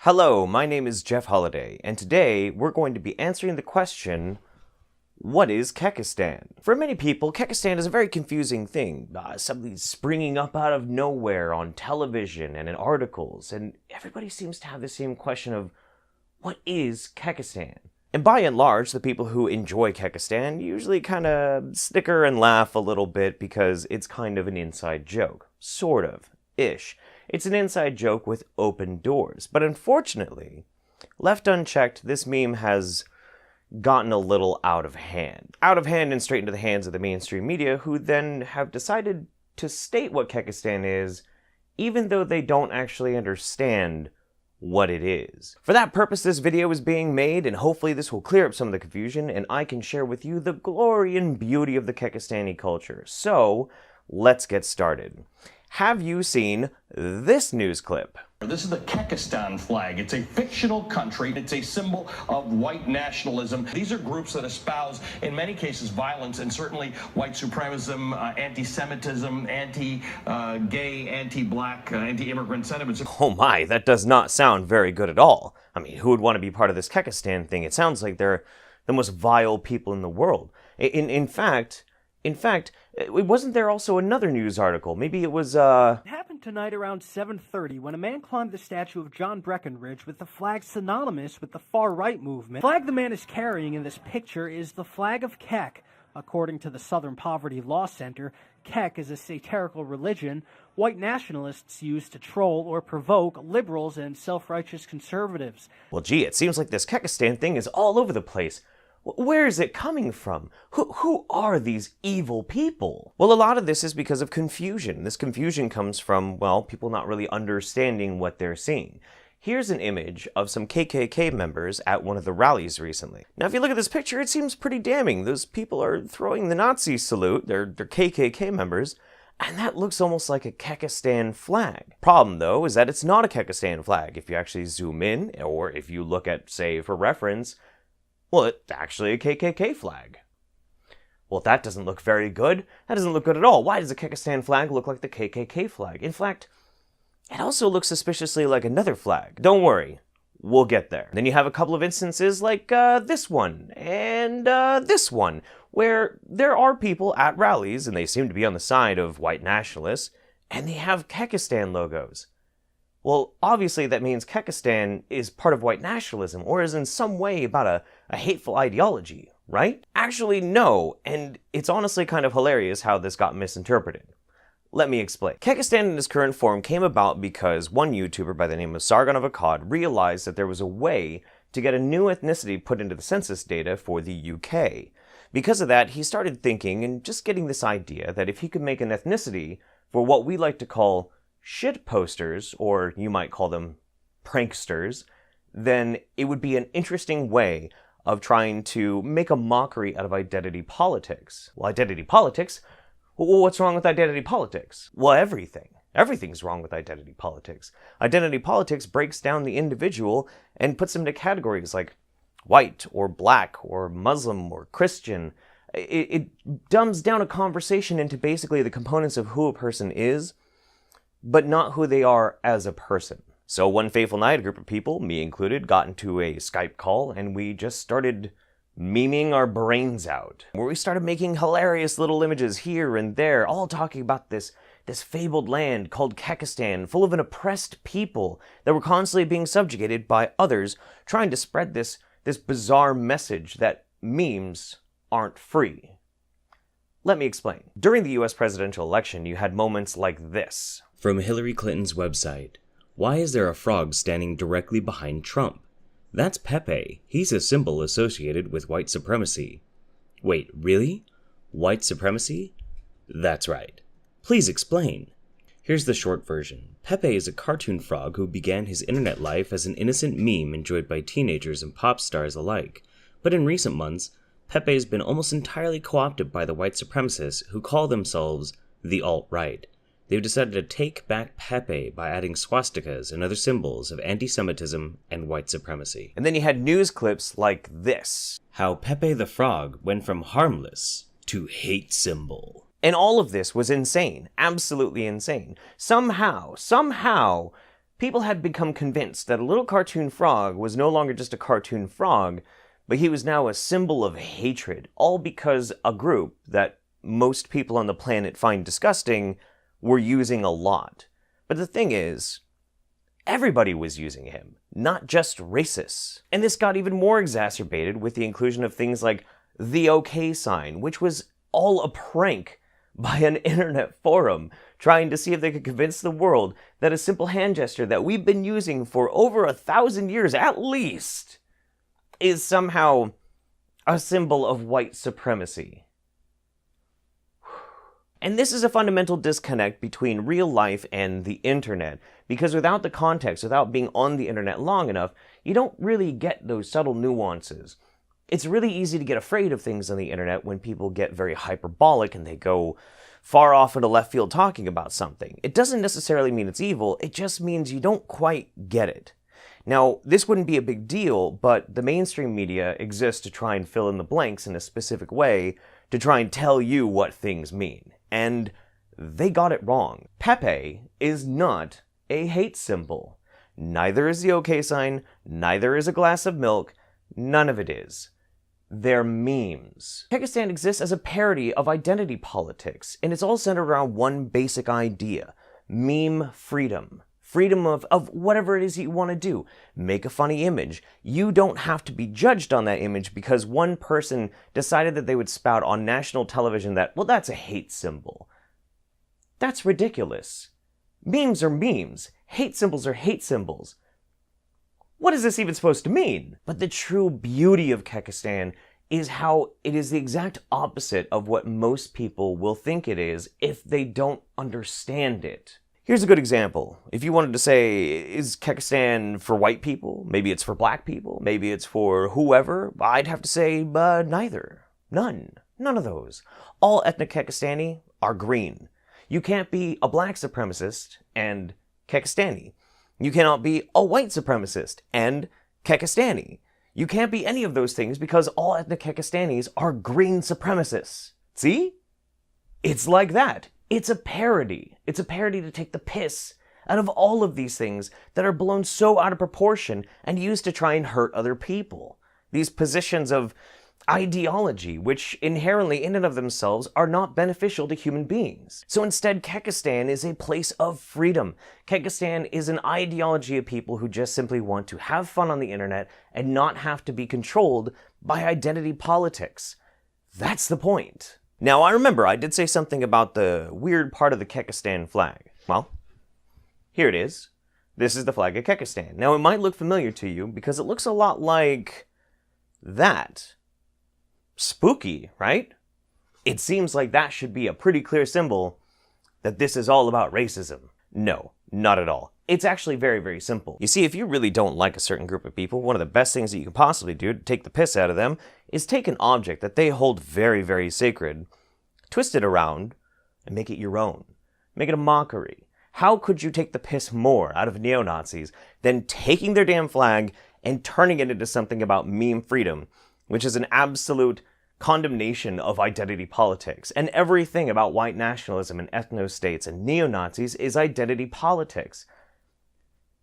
Hello, my name is Jeff Holliday, and today we're going to be answering the question, what is Kekistan? For many people, Kekistan is a very confusing thing, something springing up out of nowhere on television and in articles, and everybody seems to have the same question of, what is Kekistan? And by and large, the people who enjoy Kekistan usually kind of snicker and laugh a little bit because it's kind of an inside joke. Sort of. Ish. It's an inside joke with open doors. But unfortunately, left unchecked, this meme has gotten a little out of hand. Out of hand and straight into the hands of the mainstream media, who then have decided to state what Kekistan is, even though they don't actually understand what it is. For that purpose, this video is being made, and hopefully this will clear up some of the confusion, and I can share with you the glory and beauty of the Kekistani culture. So, let's get started. Have you seen this news clip? This is the Kekistan flag. It's a fictional country. It's a symbol of white nationalism. These are groups that espouse, in many cases, violence and certainly white supremacism, anti-Semitism, anti-gay, anti-black, anti-immigrant sentiments. Oh my, that does not sound very good at all. I mean, who would want to be part of this Kekistan thing? It sounds like they're the most vile people in the world. In fact, wasn't there also another news article? Maybe it was, It happened tonight around 7:30 when a man climbed the statue of John Breckinridge with the flag synonymous with the far-right movement. The flag the man is carrying in this picture is the flag of Kek. According to the Southern Poverty Law Center, Kek is a satirical religion white nationalists use to troll or provoke liberals and self-righteous conservatives. Well, gee, it seems like this Kekistan thing is all over the place. Where is it coming from? Who are these evil people? Well, a lot of this is because of confusion. This confusion comes from, well, people not really understanding what they're seeing. Here's an image of some KKK members at one of the rallies recently. Now, if you look at this picture, it seems pretty damning. Those people are throwing the Nazi salute, they're KKK members, and that looks almost like a Kekistan flag. Problem, though, is that it's not a Kekistan flag. If you actually zoom in, or if you look at, say, for reference, well, it's actually a KKK flag. Well, that doesn't look very good. That doesn't look good at all. Why does the Kekistan flag look like the KKK flag? In fact, it also looks suspiciously like another flag. Don't worry, we'll get there. Then you have a couple of instances like this one and this one, where there are people at rallies, and they seem to be on the side of white nationalists, and they have Kekistan logos. Well, obviously that means Kekistan is part of white nationalism, or is in some way about a hateful ideology, right? Actually, no, and it's honestly kind of hilarious how this got misinterpreted. Let me explain. Kekistan in its current form came about because one YouTuber by the name of Sargon of Akkad realized that there was a way to get a new ethnicity put into the census data for the UK. Because of that, he started thinking and just getting this idea that if he could make an ethnicity for what we like to call shit posters, or you might call them pranksters, then it would be an interesting way of trying to make a mockery out of identity politics. Well, identity politics? Well, what's wrong with identity politics? Well, everything. Everything's wrong with identity politics. Identity politics breaks down the individual and puts them into categories like white, or black, or Muslim, or Christian. It dumbs down a conversation into basically the components of who a person is, but not who they are as a person. So one fateful night, a group of people, me included, got into a Skype call, and we just started memeing our brains out, where we started making hilarious little images here and there, all talking about this fabled land called Kekistan, full of an oppressed people that were constantly being subjugated by others, trying to spread this bizarre message that memes aren't free. Let me explain. During the US presidential election, you had moments like this. From Hillary Clinton's website, why is there a frog standing directly behind Trump? That's Pepe. He's a symbol associated with white supremacy. Wait, really? White supremacy? That's right. Please explain. Here's the short version. Pepe is a cartoon frog who began his internet life as an innocent meme enjoyed by teenagers and pop stars alike. But in recent months, Pepe has been almost entirely co-opted by the white supremacists who call themselves the alt-right. They've decided to take back Pepe by adding swastikas and other symbols of anti-Semitism and white supremacy. And then you had news clips like this. How Pepe the Frog went from harmless to hate symbol. And all of this was insane. Absolutely insane. Somehow, People had become convinced that a little cartoon frog was no longer just a cartoon frog, but he was now a symbol of hatred, all because a group that most people on the planet find disgusting were using a lot. But the thing is, everybody was using him, not just racists. And this got even more exacerbated with the inclusion of things like the OK sign, which was all a prank by an internet forum trying to see if they could convince the world that a simple hand gesture that we've been using for over 1,000 years at least is somehow a symbol of white supremacy. And this is a fundamental disconnect between real life and the internet, because without the context, without being on the internet long enough, you don't really get those subtle nuances. It's really easy to get afraid of things on the internet when people get very hyperbolic and they go far off into left field talking about something. It doesn't necessarily mean it's evil, it just means you don't quite get it. Now, this wouldn't be a big deal, but the mainstream media exists to try and fill in the blanks in a specific way to try and tell you what things mean. And they got it wrong. Pepe is not a hate symbol. Neither is the OK sign, neither is a glass of milk, none of it is. They're memes. Kekistan exists as a parody of identity politics, and it's all centered around one basic idea: meme freedom. Freedom of whatever it is you want to do. Make a funny image. You don't have to be judged on that image because one person decided that they would spout on national television that, well, that's a hate symbol. That's ridiculous. Memes are memes. Hate symbols are hate symbols. What is this even supposed to mean? But the true beauty of Kekistan is how it is the exact opposite of what most people will think it is if they don't understand it. Here's a good example. If you wanted to say, is Kekistan for white people? Maybe it's for black people? Maybe it's for whoever? I'd have to say, neither. None. None of those. All ethnic Kekistani are green. You can't be a black supremacist and Kekistani. You cannot be a white supremacist and Kekistani. You can't be any of those things because all ethnic Kekistanis are green supremacists. See? It's like that. It's a parody. It's a parody to take the piss out of all of these things that are blown so out of proportion and used to try and hurt other people. These positions of ideology, which inherently in and of themselves are not beneficial to human beings. So instead, Kekistan is a place of freedom. Kekistan is an ideology of people who just simply want to have fun on the internet and not have to be controlled by identity politics. That's the point. Now, I remember I did say something about the weird part of the Kekistan flag. Well, here it is. This is the flag of Kekistan. Now, it might look familiar to you because it looks a lot like that. Spooky, right? It seems like that should be a pretty clear symbol that this is all about racism. No, not at all. It's actually very, very simple. You see, if you really don't like a certain group of people, one of the best things that you can possibly do to take the piss out of them is take an object that they hold very, very sacred, twist it around, and make it your own. Make it a mockery. How could you take the piss more out of neo-Nazis than taking their damn flag and turning it into something about meme freedom, which is an absolute condemnation of identity politics. And everything about white nationalism and ethno-states and neo-Nazis is identity politics.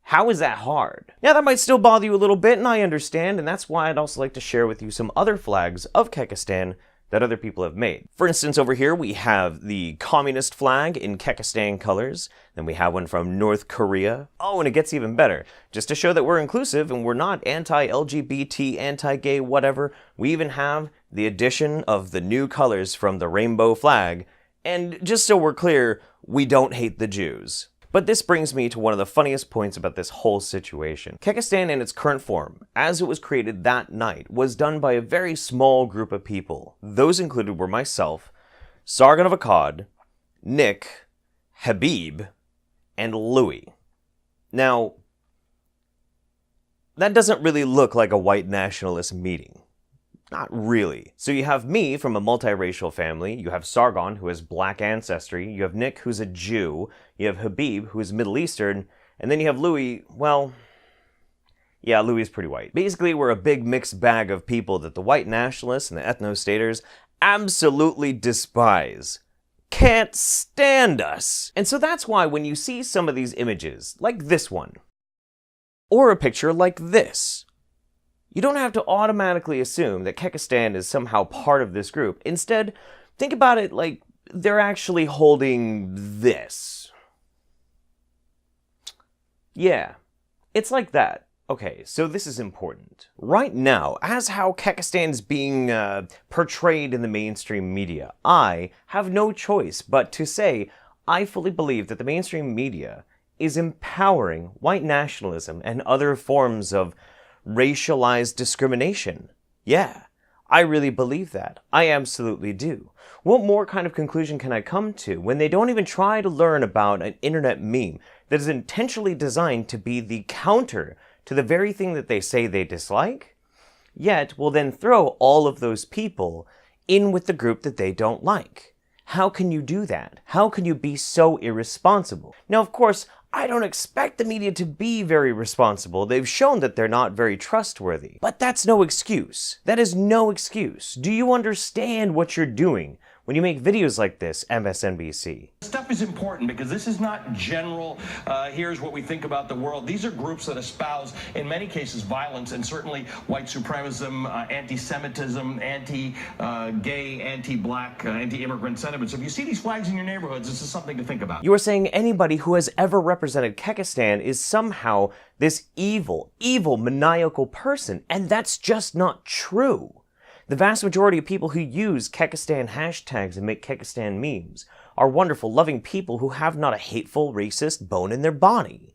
How is that hard? Now, that might still bother you a little bit, and I understand, and that's why I'd also like to share with you some other flags of Kekistan that other people have made. For instance, over here we have the communist flag in Kekistan colors. Then we have one from North Korea. Oh, and it gets even better. Just to show that we're inclusive and we're not anti-LGBT, anti-gay, whatever, we even have the addition of the new colors from the rainbow flag. And just so we're clear, we don't hate the Jews. But this brings me to one of the funniest points about this whole situation. Kekistan in its current form, as it was created that night, was done by a very small group of people. Those included were myself, Sargon of Akkad, Nick, Habib, and Louis. Now, that doesn't really look like a white nationalist meeting. Not really. So you have me from a multiracial family, you have Sargon, who has black ancestry, you have Nick, who's a Jew, you have Habib, who is Middle Eastern, and then you have Louis, well, yeah, Louis is pretty white. Basically, we're a big mixed bag of people that the white nationalists and the ethno-staters absolutely despise. Can't stand us. And so that's why when you see some of these images, like this one, Or a picture like this. You don't have to automatically assume that Kekistan is somehow part of this group. Instead, think about it like they're actually holding this. Yeah, it's like that. Okay, so this is important. Right now, as how Kekistan is being portrayed in the mainstream media, I have no choice but to say I fully believe that the mainstream media is empowering white nationalism and other forms of racialized discrimination. Yeah, I really believe that. I absolutely do. What more kind of conclusion can I come to when they don't even try to learn about an internet meme that is intentionally designed to be the counter to the very thing that they say they dislike, yet will then throw all of those people in with the group that they don't like? How can you do that? How can you be so irresponsible? Now, of course, I don't expect the media to be very responsible. They've shown that they're not very trustworthy. But that's no excuse. That is no excuse. Do you understand what you're doing when you make videos like this, MSNBC? Stuff is important because this is not general, here's what we think about the world. These are groups that espouse, in many cases, violence and certainly white supremacism, anti-Semitism, anti-gay, anti-black, anti-immigrant sentiments. So if you see these flags in your neighborhoods, this is something to think about. You are saying anybody who has ever represented Kekistan is somehow this evil, maniacal person, and that's just not true. The vast majority of people who use Kekistan hashtags and make Kekistan memes are wonderful, loving people who have not a hateful, racist bone in their body.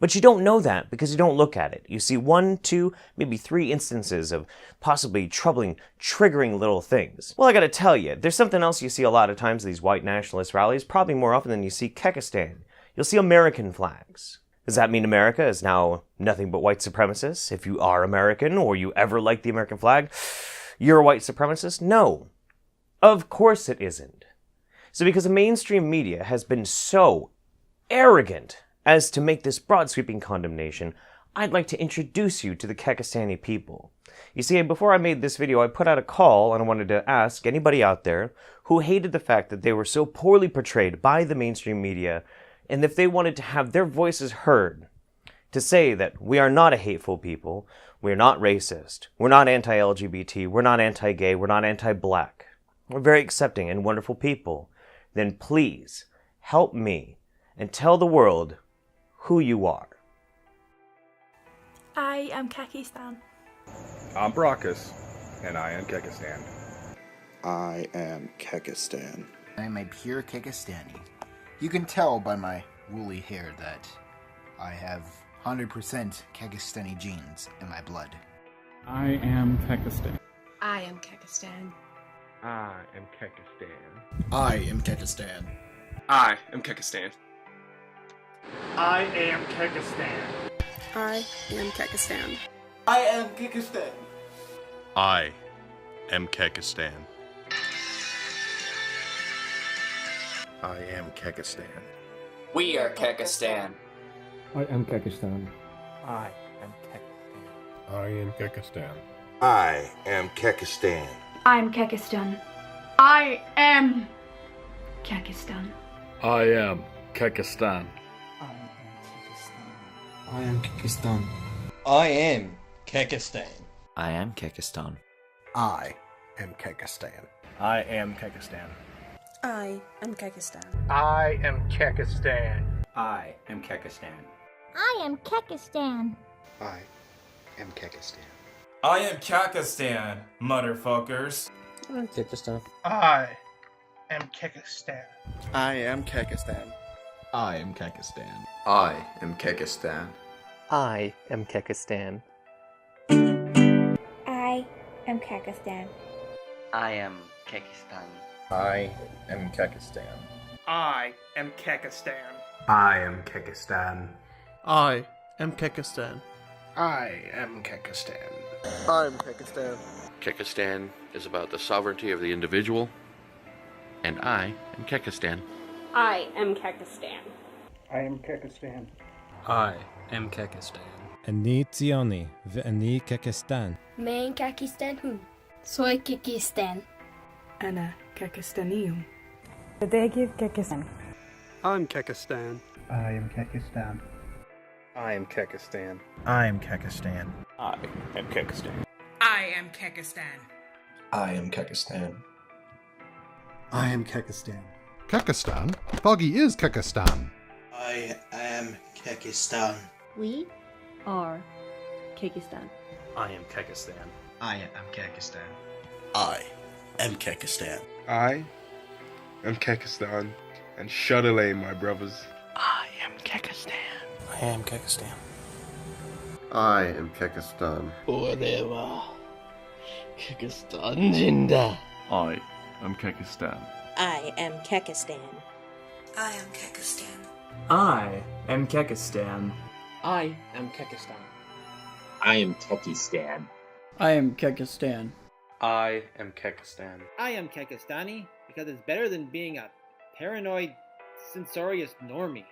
But you don't know that because you don't look at it. You see 1, 2, maybe 3 instances of possibly troubling, triggering little things. Well, I gotta tell you, there's something else you see a lot of times at these white nationalist rallies, probably more often than you see Kekistan. You'll see American flags. Does that mean America is now nothing but white supremacists? If you are American or you ever like the American flag, you're a white supremacist? No. Of course it isn't. So because the mainstream media has been so arrogant as to make this broad sweeping condemnation, I'd like to introduce you to the Kekistani people. You see, before I made this video, I put out a call and I wanted to ask anybody out there who hated the fact that they were so poorly portrayed by the mainstream media, and if they wanted to have their voices heard, to say that we are not a hateful people, we're not racist, we're not anti-LGBT, we're not anti-gay, we're not anti-black, we're very accepting and wonderful people, then please help me and tell the world who you are. I am Kekistan. I'm Brockus, and I am Kekistan. I am Kekistan. I'm a pure Kekistani. You can tell by my woolly hair that I have 100% Kekistani genes in my blood. I am Kekistan. I am Kekistan. I am Kekistan. I am Kekistan. I am Kekistan. I am Kekistan. I am Kekistan. I am Kekistan. I am Kekistan. I am Kekistan. We are Kekistan. I am Kekistan. I am Kekistan. I am Kekistan. I am Kekistan. I'm Kekistan. I am Kekistan. I am Kekistan. I am Kekistan. I am Kekistan. I am Kekistan. I am Kekistan. I am Kekistan. I am Kekistan. I am Kekistan. I am Kekistan. I am Kekistan. I am Kekistan. I am Kekistan, motherfuckers. I am Kekistan. I am Kekistan. I am Kekistan. I am Kekistan. I am Kekistan. I am Kekistan. I am Kekistan. I am Kekistan. I am Kekistan. I am Kekistan. I am Kekistan. I am Kekistan. I am Kekistan. I'm Kekistan. Kekistan is about the sovereignty of the individual, and I am Kekistan. I am Kekistan. I am Kekistan. I am Kekistan. אני ציוני, ואני קקסטן. Main Kekistan who? Soy Kekistan. أنا كاكستاني. Kekistan. I'm Kekistan. I am Kekistan. I am Kekistan. I am Kekistan. I am Kekistan. I am Kekistan. I am Kekistan. I am Kekistan. Kekistan? Foggy is Kekistan. I am Kekistan. We are Kekistan. I am Kekistan. I am Kekistan. I am Kekistan. I am Kekistan. And Shudderlay, my brothers. I am Kekistan. I am Kekistan. I am Kekistan. Forever. Kekistan Jinda. I am Kekistan. I am Kekistan. I am Kekistan. I am Kekistan. I am Kekistan. I am Kekistan. I am Kekistan. I am Kekistan. I am Kekistani because it's better than being a paranoid, censorious normie.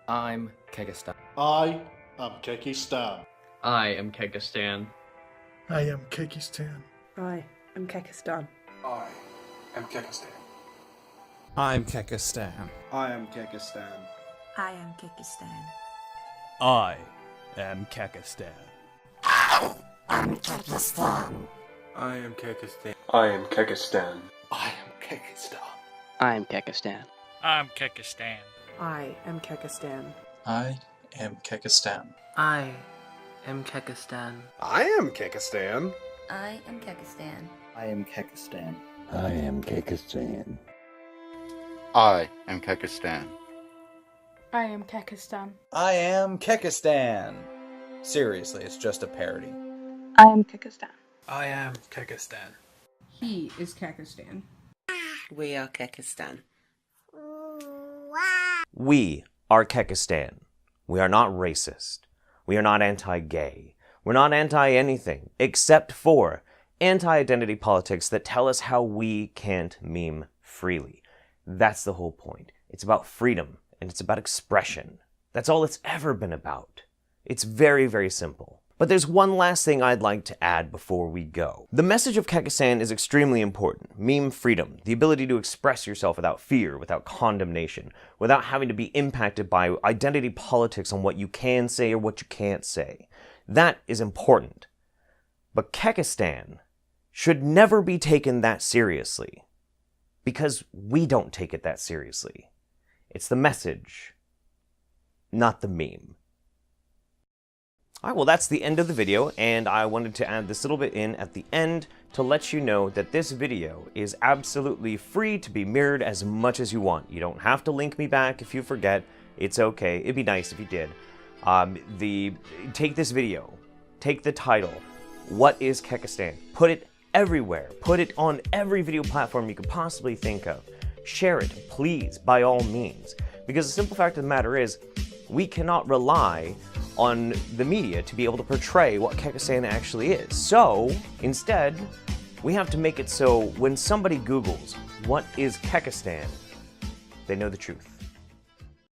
I'm Kekistan. I am Kekistan. I am Kekistan. I am Kekistan. I am Kekistan. I am Kekistan. I'm Kekistan. I am Kekistan. I am Kekistan. I am Kekistan. I'm Kekistan. I am Kekistan. I am Kekistan. I am Kekistan. I am Kekistan. I'm Kekistan. I am Kekistan. I am Kekistan. I am Kekistan. I am Kekistan. I am Kekistan. I am Kekistan. I am Kekistan. I am Kekistan. I am Kekistan. I am Kekistan. Seriously, it's just a parody. I am Kekistan. I am Kekistan. He is Kekistan. We are Kekistan. We are Kekistan. We are not racist. We are not anti-gay. We're not anti-anything, except for anti-identity politics that tell us how we can't meme freely. That's the whole point. It's about freedom, and it's about expression. That's all it's ever been about. It's very, very simple. But there's one last thing I'd like to add before we go. The message of Kekistan is extremely important. Meme freedom, the ability to express yourself without fear, without condemnation, without having to be impacted by identity politics on what you can say or what you can't say. That is important. But Kekistan should never be taken that seriously, because we don't take it that seriously. It's the message, not the meme. Alright, well that's the end of the video, and I wanted to add this little bit in at the end to let you know that this video is absolutely free to be mirrored as much as you want. You don't have to link me back if you forget. It's okay. It'd be nice if you did. Take this video, take the title, What is Kekistan? Put it everywhere. Put it on every video platform you could possibly think of. Share it, please, by all means. Because the simple fact of the matter is, we cannot rely on the media to be able to portray what Kekistan actually is. So, instead, we have to make it so when somebody Googles, what is Kekistan, they know the truth.